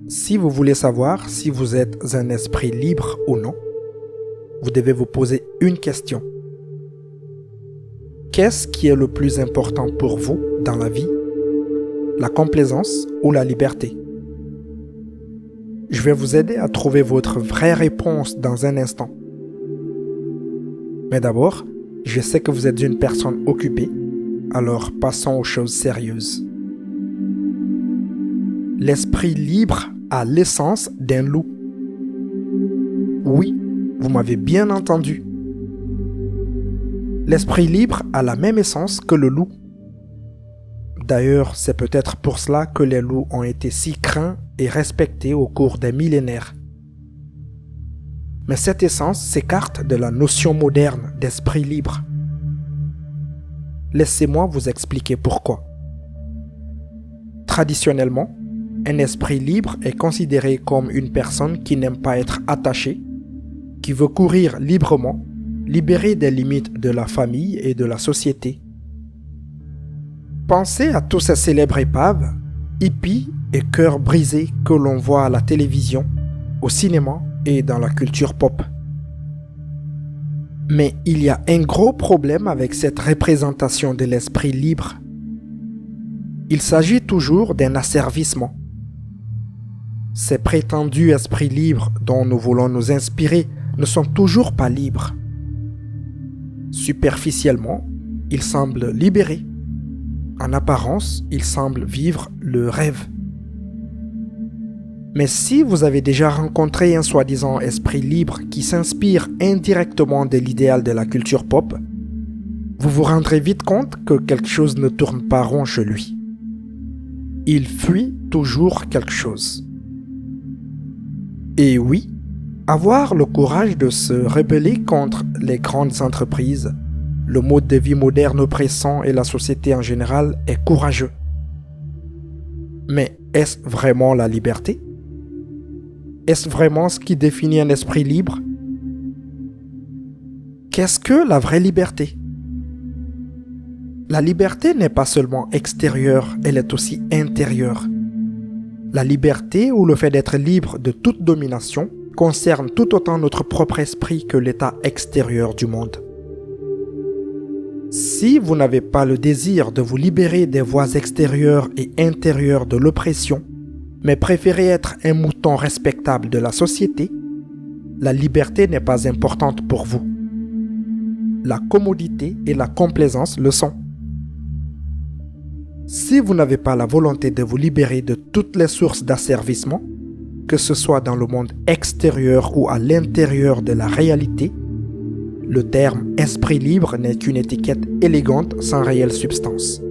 Si vous voulez savoir si vous êtes un esprit libre ou non, vous devez vous poser une question. Qu'est-ce qui est le plus important pour vous dans la vie? La complaisance ou la liberté? Je vais vous aider à trouver votre vraie réponse dans un instant. Mais d'abord, je sais que vous êtes une personne occupée, alors passons aux choses sérieuses. L'esprit libre a l'essence d'un loup. Oui, vous m'avez bien entendu. L'esprit libre a la même essence que le loup. D'ailleurs, c'est peut-être pour cela que les loups ont été si craints et respectés au cours des millénaires. Mais cette essence s'écarte de la notion moderne d'esprit libre. Laissez-moi vous expliquer pourquoi. Traditionnellement, un esprit libre est considéré comme une personne qui n'aime pas être attachée, qui veut courir librement, libérée des limites de la famille et de la société. Pensez à tous ces célèbres épaves, hippies et cœurs brisés que l'on voit à la télévision, au cinéma et dans la culture pop. Mais il y a un gros problème avec cette représentation de l'esprit libre. Il s'agit toujours d'un asservissement. Ces prétendus esprits libres dont nous voulons nous inspirer ne sont toujours pas libres. Superficiellement, ils semblent libérés. En apparence, ils semblent vivre le rêve. Mais si vous avez déjà rencontré un soi-disant esprit libre qui s'inspire indirectement de l'idéal de la culture pop, vous vous rendrez vite compte que quelque chose ne tourne pas rond chez lui. Il fuit toujours quelque chose. Et oui, avoir le courage de se rebeller contre les grandes entreprises, le mode de vie moderne oppressant et la société en général est courageux. Mais est-ce vraiment la liberté? Est-ce vraiment ce qui définit un esprit libre? Qu'est-ce que la vraie liberté? La liberté n'est pas seulement extérieure, elle est aussi intérieure. La liberté ou le fait d'être libre de toute domination concerne tout autant notre propre esprit que l'état extérieur du monde. Si vous n'avez pas le désir de vous libérer des voies extérieures et intérieures de l'oppression, mais préférez être un mouton respectable de la société, la liberté n'est pas importante pour vous. La commodité et la complaisance le sont. Si vous n'avez pas la volonté de vous libérer de toutes les sources d'asservissement, que ce soit dans le monde extérieur ou à l'intérieur de la réalité, le terme « esprit libre » n'est qu'une étiquette élégante sans réelle substance.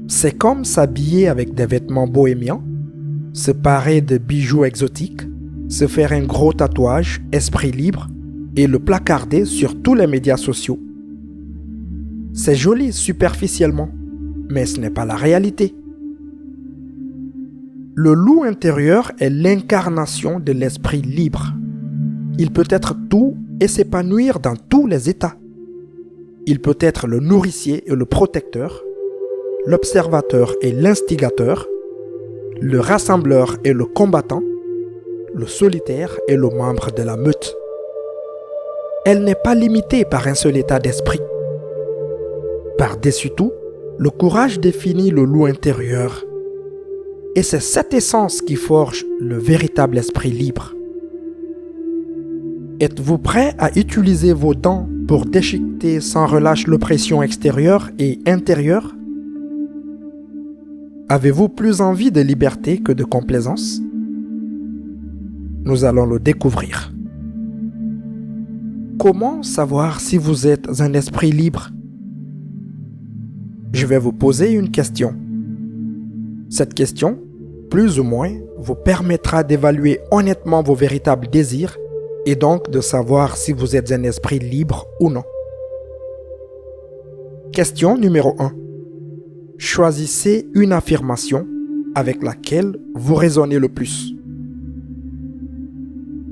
C'est comme s'habiller avec des vêtements bohémiens, se parer de bijoux exotiques, se faire un gros tatouage « esprit libre » et le placarder sur tous les médias sociaux. C'est joli superficiellement, mais ce n'est pas la réalité. Le loup intérieur est l'incarnation de l'esprit libre. Il peut être tout et s'épanouir dans tous les états. Il peut être le nourricier et le protecteur, l'observateur et l'instigateur, le rassembleur et le combattant, le solitaire et le membre de la meute. Elle n'est pas limitée par un seul état d'esprit. Par-dessus tout, le courage définit le loup intérieur. Et c'est cette essence qui forge le véritable esprit libre. Êtes-vous prêt à utiliser vos dents pour déchiqueter sans relâche l'oppression extérieure et intérieure? Avez-vous plus envie de liberté que de complaisance? Nous allons le découvrir. Comment savoir si vous êtes un esprit libre? Je vais vous poser une question. Cette question, plus ou moins, vous permettra d'évaluer honnêtement vos véritables désirs et donc de savoir si vous êtes un esprit libre ou non. Question numéro 1. Choisissez une affirmation avec laquelle vous résonnez le plus.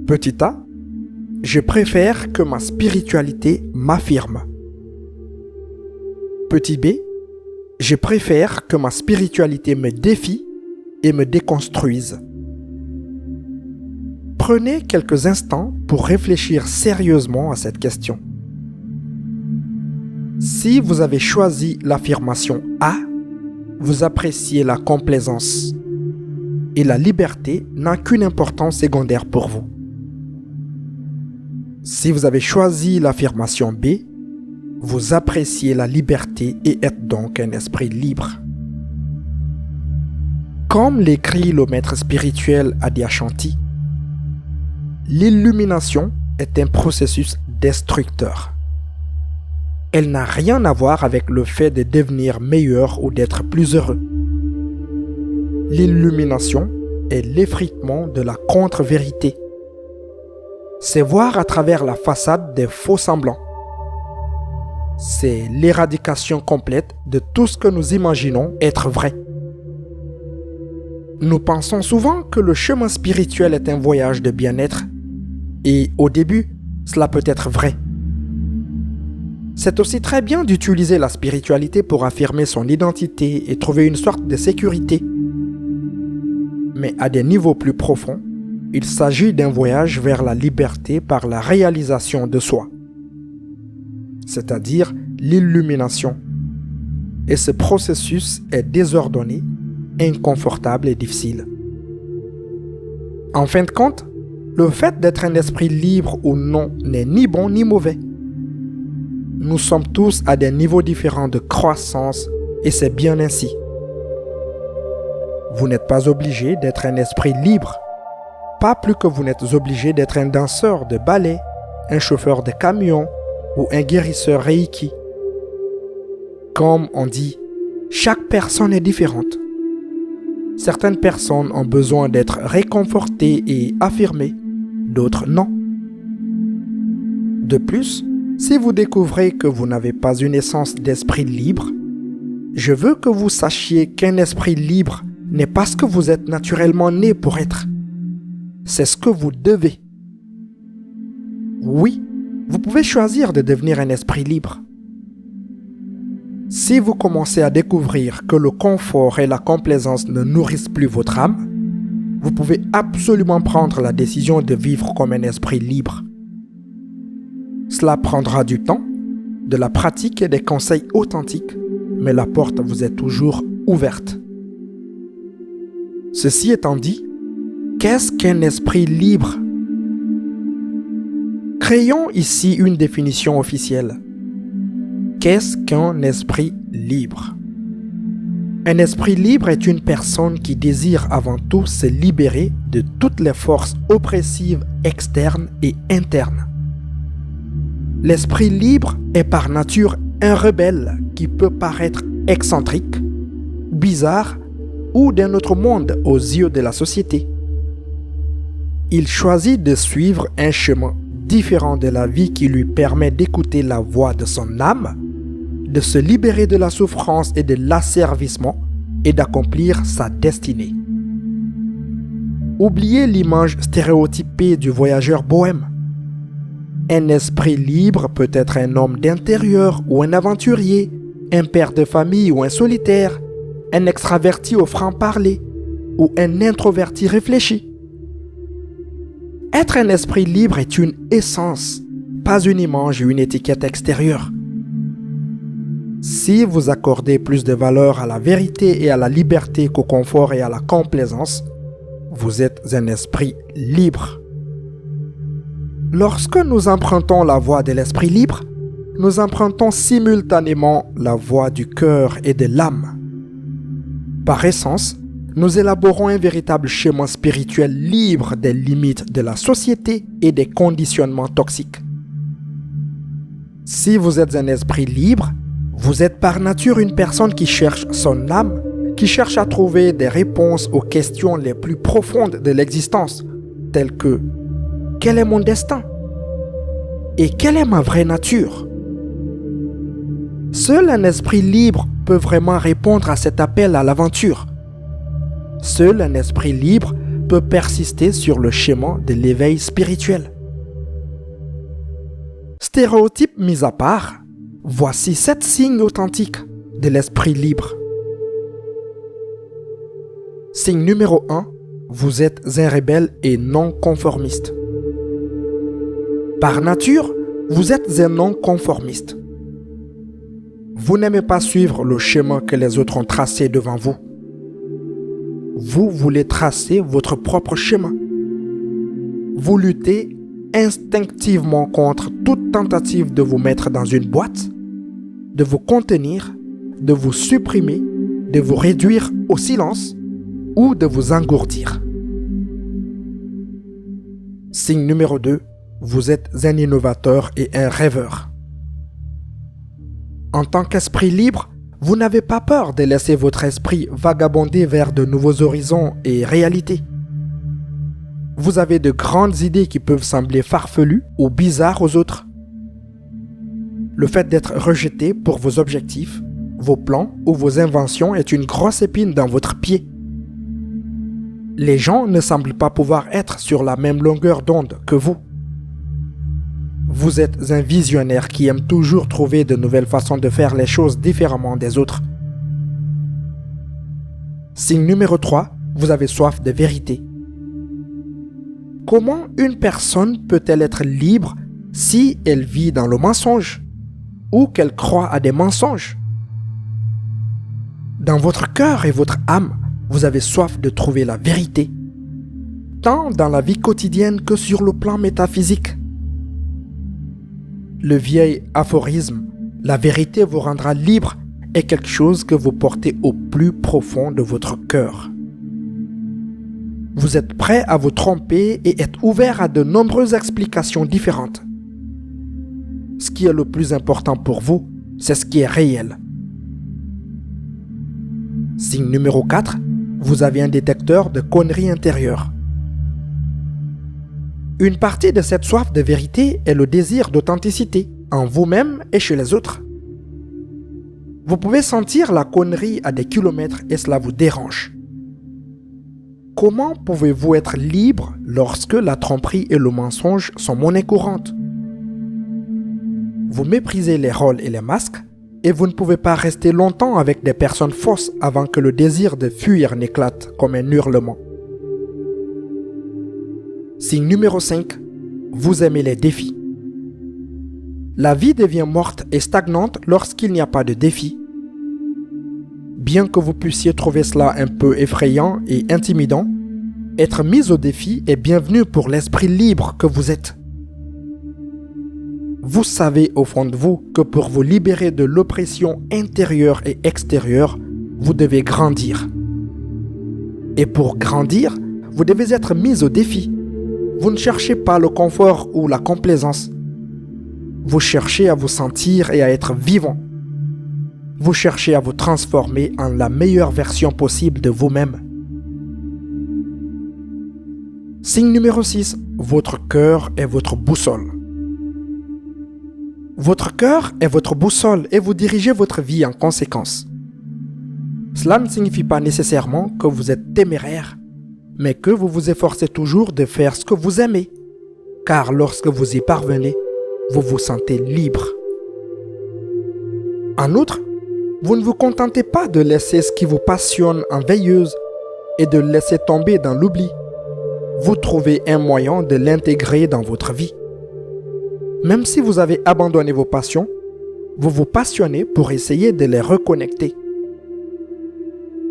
Petit a, je préfère que ma spiritualité m'affirme. Petit b, je préfère que ma spiritualité me défie et me déconstruisent. Prenez quelques instants pour réfléchir sérieusement à cette question. Si vous avez choisi l'affirmation A, vous appréciez la complaisance et la liberté n'a qu'une importance secondaire pour vous. Si vous avez choisi l'affirmation B, vous appréciez la liberté et êtes donc un esprit libre. Comme l'écrit le maître spirituel Adyashanti, l'illumination est un processus destructeur. Elle n'a rien à voir avec le fait de devenir meilleur ou d'être plus heureux. L'illumination est l'effritement de la contre-vérité. C'est voir à travers la façade des faux semblants. C'est l'éradication complète de tout ce que nous imaginons être vrai. Nous pensons souvent que le chemin spirituel est un voyage de bien-être. Et au début, cela peut être vrai. C'est aussi très bien d'utiliser la spiritualité pour affirmer son identité et trouver une sorte de sécurité. Mais à des niveaux plus profonds, il s'agit d'un voyage vers la liberté par la réalisation de soi, c'est-à-dire l'illumination. Et ce processus est désordonné, inconfortable et difficile. En fin de compte, le fait d'être un esprit libre ou non n'est ni bon ni mauvais. Nous sommes tous à des niveaux différents de croissance et c'est bien ainsi. Vous n'êtes pas obligé d'être un esprit libre, pas plus que vous n'êtes obligé d'être un danseur de ballet, un chauffeur de camion ou un guérisseur Reiki. Comme on dit, chaque personne est différente. Certaines personnes ont besoin d'être réconfortées et affirmées, d'autres non. De plus, si vous découvrez que vous n'avez pas une essence d'esprit libre, je veux que vous sachiez qu'un esprit libre n'est pas ce que vous êtes naturellement né pour être. C'est ce que vous devez. Oui, vous pouvez choisir de devenir un esprit libre. Si vous commencez à découvrir que le confort et la complaisance ne nourrissent plus votre âme, vous pouvez absolument prendre la décision de vivre comme un esprit libre. Cela prendra du temps, de la pratique et des conseils authentiques, mais la porte vous est toujours ouverte. Ceci étant dit, qu'est-ce qu'un esprit libre? Créons ici une définition officielle. Qu'est-ce qu'un esprit libre? Un esprit libre est une personne qui désire avant tout se libérer de toutes les forces oppressives externes et internes. L'esprit libre est par nature un rebelle qui peut paraître excentrique, bizarre ou d'un autre monde aux yeux de la société. Il choisit de suivre un chemin différent de la vie qui lui permet d'écouter la voix de son âme, de se libérer de la souffrance et de l'asservissement et d'accomplir sa destinée. Oubliez l'image stéréotypée du voyageur bohème. Un esprit libre peut être un homme d'intérieur ou un aventurier, un père de famille ou un solitaire, un extraverti au franc-parler ou un introverti réfléchi. Être un esprit libre est une essence, pas une image ou une étiquette extérieure. Si vous accordez plus de valeur à la vérité et à la liberté qu'au confort et à la complaisance, vous êtes un esprit libre. Lorsque nous empruntons la voie de l'esprit libre, nous empruntons simultanément la voie du cœur et de l'âme. Par essence, nous élaborons un véritable chemin spirituel libre des limites de la société et des conditionnements toxiques. Si vous êtes un esprit libre, vous êtes par nature une personne qui cherche son âme, qui cherche à trouver des réponses aux questions les plus profondes de l'existence, telles que « Quel est mon destin ? Et quelle est ma vraie nature ?» Seul un esprit libre peut vraiment répondre à cet appel à l'aventure. Seul un esprit libre peut persister sur le chemin de l'éveil spirituel. Stéréotypes mis à part, voici 7 signes authentiques de l'esprit libre. Signe numéro 1, vous êtes un rebelle et non conformiste. Par nature, vous êtes un non conformiste. Vous n'aimez pas suivre le chemin que les autres ont tracé devant vous. Vous voulez tracer votre propre chemin. Vous luttez instinctivement contre toute tentative de vous mettre dans une boîte, de vous contenir, de vous supprimer, de vous réduire au silence ou de vous engourdir. Signe numéro 2, vous êtes un innovateur et un rêveur. En tant qu'esprit libre, vous n'avez pas peur de laisser votre esprit vagabonder vers de nouveaux horizons et réalités. Vous avez de grandes idées qui peuvent sembler farfelues ou bizarres aux autres. Le fait d'être rejeté pour vos objectifs, vos plans ou vos inventions est une grosse épine dans votre pied. Les gens ne semblent pas pouvoir être sur la même longueur d'onde que vous. Vous êtes un visionnaire qui aime toujours trouver de nouvelles façons de faire les choses différemment des autres. Signe numéro 3, vous avez soif de vérité. Comment une personne peut-elle être libre si elle vit dans le mensonge ou qu'elle croit à des mensonges? Dans votre cœur et votre âme, vous avez soif de trouver la vérité, tant dans la vie quotidienne que sur le plan métaphysique. Le vieil aphorisme « La vérité vous rendra libre » est quelque chose que vous portez au plus profond de votre cœur. Vous êtes prêt à vous tromper et êtes ouvert à de nombreuses explications différentes. Ce qui est le plus important pour vous, c'est ce qui est réel. Signe numéro 4, vous avez un détecteur de conneries intérieures. Une partie de cette soif de vérité est le désir d'authenticité en vous-même et chez les autres. Vous pouvez sentir la connerie à des kilomètres et cela vous dérange. Comment pouvez-vous être libre lorsque la tromperie et le mensonge sont monnaie courante? Vous méprisez les rôles et les masques et vous ne pouvez pas rester longtemps avec des personnes fausses avant que le désir de fuir n'éclate comme un hurlement. Signe numéro 5, vous aimez les défis. La vie devient morte et stagnante lorsqu'il n'y a pas de défi. Bien que vous puissiez trouver cela un peu effrayant et intimidant, être mis au défi est bienvenu pour l'esprit libre que vous êtes. Vous savez au fond de vous que pour vous libérer de l'oppression intérieure et extérieure, vous devez grandir. Et pour grandir, vous devez être mis au défi. Vous ne cherchez pas le confort ou la complaisance. Vous cherchez à vous sentir et à être vivant. Vous cherchez à vous transformer en la meilleure version possible de vous-même. Signe numéro 6, votre cœur est votre boussole. Votre cœur est votre boussole et vous dirigez votre vie en conséquence. Cela ne signifie pas nécessairement que vous êtes téméraire, mais que vous vous efforcez toujours de faire ce que vous aimez, car lorsque vous y parvenez, vous vous sentez libre. En outre, vous ne vous contentez pas de laisser ce qui vous passionne en veilleuse et de le laisser tomber dans l'oubli. Vous trouvez un moyen de l'intégrer dans votre vie. Même si vous avez abandonné vos passions, vous vous passionnez pour essayer de les reconnecter.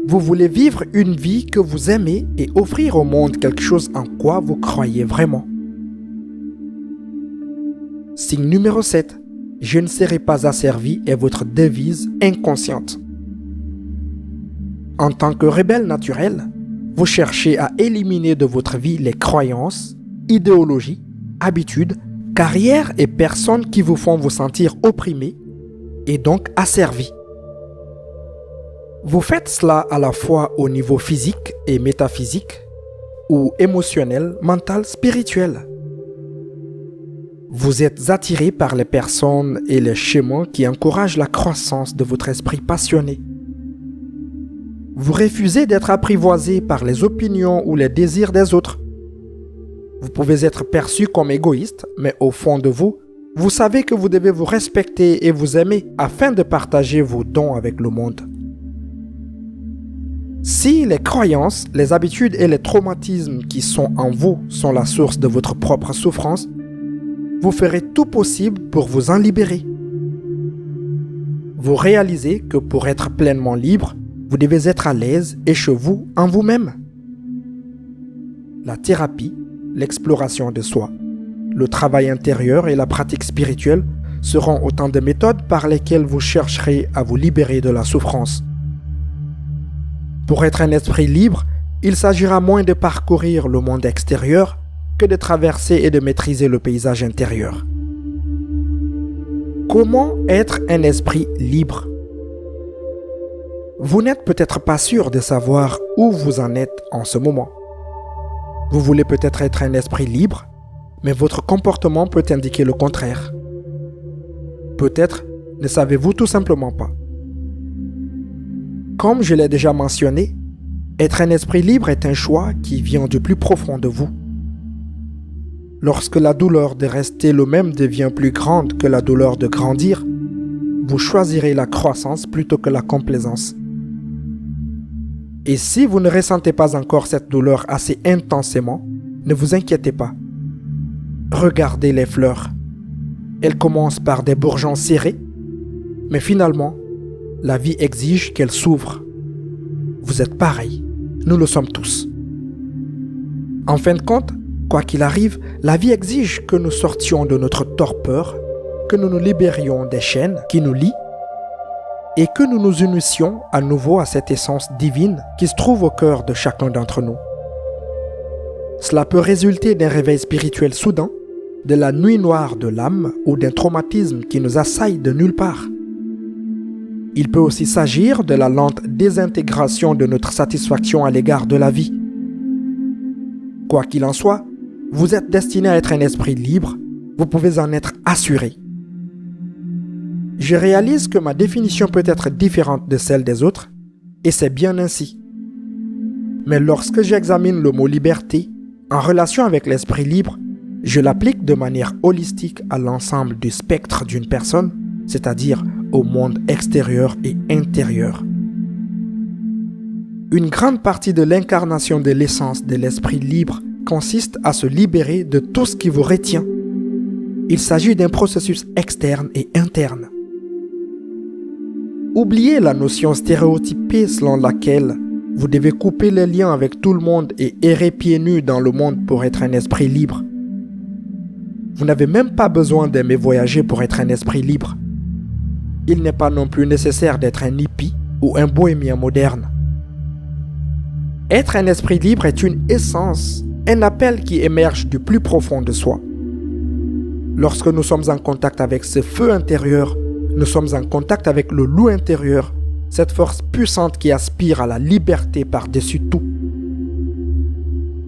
Vous voulez vivre une vie que vous aimez et offrir au monde quelque chose en quoi vous croyez vraiment. Signe numéro 7. Je ne serai pas asservi est votre devise inconsciente. En tant que rebelle naturel, vous cherchez à éliminer de votre vie les croyances, idéologies, habitudes, carrières et personnes qui vous font vous sentir opprimé et donc asservi. Vous faites cela à la fois au niveau physique et métaphysique, ou émotionnel, mental, spirituel. Vous êtes attiré par les personnes et les chemins qui encouragent la croissance de votre esprit passionné. Vous refusez d'être apprivoisé par les opinions ou les désirs des autres. Vous pouvez être perçu comme égoïste, mais au fond de vous, vous savez que vous devez vous respecter et vous aimer afin de partager vos dons avec le monde. Si les croyances, les habitudes et les traumatismes qui sont en vous sont la source de votre propre souffrance, vous ferez tout possible pour vous en libérer. Vous réalisez que pour être pleinement libre, vous devez être à l'aise et chez vous en vous-même. La thérapie, l'exploration de soi, le travail intérieur et la pratique spirituelle seront autant de méthodes par lesquelles vous chercherez à vous libérer de la souffrance. Pour être un esprit libre, il s'agira moins de parcourir le monde extérieur que de traverser et de maîtriser le paysage intérieur. Comment être un esprit libre? Vous n'êtes peut-être pas sûr de savoir où vous en êtes en ce moment. Vous voulez peut-être être un esprit libre, mais votre comportement peut indiquer le contraire. Peut-être ne savez-vous tout simplement pas. Comme je l'ai déjà mentionné, être un esprit libre est un choix qui vient du plus profond de vous. Lorsque la douleur de rester le même devient plus grande que la douleur de grandir, vous choisirez la croissance plutôt que la complaisance. Et si vous ne ressentez pas encore cette douleur assez intensément, ne vous inquiétez pas. Regardez les fleurs. Elles commencent par des bourgeons serrés, mais finalement, la vie exige qu'elles s'ouvrent. Vous êtes pareil, nous le sommes tous. En fin de compte, quoi qu'il arrive, la vie exige que nous sortions de notre torpeur, que nous nous libérions des chaînes qui nous lient et que nous nous unissions à nouveau à cette essence divine qui se trouve au cœur de chacun d'entre nous. Cela peut résulter d'un réveil spirituel soudain, de la nuit noire de l'âme ou d'un traumatisme qui nous assaille de nulle part. Il peut aussi s'agir de la lente désintégration de notre satisfaction à l'égard de la vie. Quoi qu'il en soit, vous êtes destiné à être un esprit libre, vous pouvez en être assuré. Je réalise que ma définition peut être différente de celle des autres, et c'est bien ainsi. Mais lorsque j'examine le mot liberté, en relation avec l'esprit libre, je l'applique de manière holistique à l'ensemble du spectre d'une personne, c'est-à-dire au monde extérieur et intérieur. Une grande partie de l'incarnation de l'essence de l'esprit libre consiste à se libérer de tout ce qui vous retient. Il s'agit d'un processus externe et interne. Oubliez la notion stéréotypée selon laquelle vous devez couper les liens avec tout le monde et errer pieds nus dans le monde pour être un esprit libre. Vous n'avez même pas besoin d'aimer voyager pour être un esprit libre. Il n'est pas non plus nécessaire d'être un hippie ou un bohémien moderne. Être un esprit libre est une essence, un appel qui émerge du plus profond de soi. Lorsque nous sommes en contact avec ce feu intérieur, nous sommes en contact avec le loup intérieur, cette force puissante qui aspire à la liberté par-dessus tout.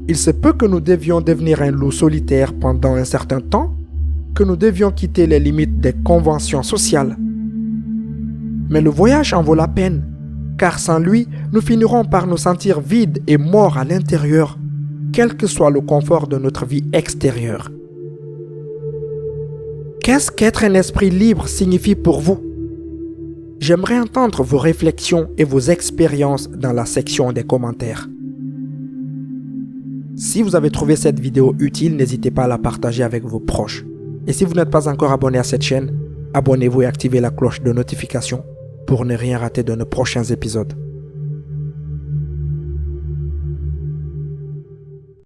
Il se peut que nous devions devenir un loup solitaire pendant un certain temps, que nous devions quitter les limites des conventions sociales. Mais le voyage en vaut la peine, car sans lui, nous finirons par nous sentir vides et morts à l'intérieur, quel que soit le confort de notre vie extérieure. Qu'est-ce qu'être un esprit libre signifie pour vous? J'aimerais entendre vos réflexions et vos expériences dans la section des commentaires. Si vous avez trouvé cette vidéo utile, n'hésitez pas à la partager avec vos proches. Et si vous n'êtes pas encore abonné à cette chaîne, abonnez-vous et activez la cloche de notification pour ne rien rater de nos prochains épisodes.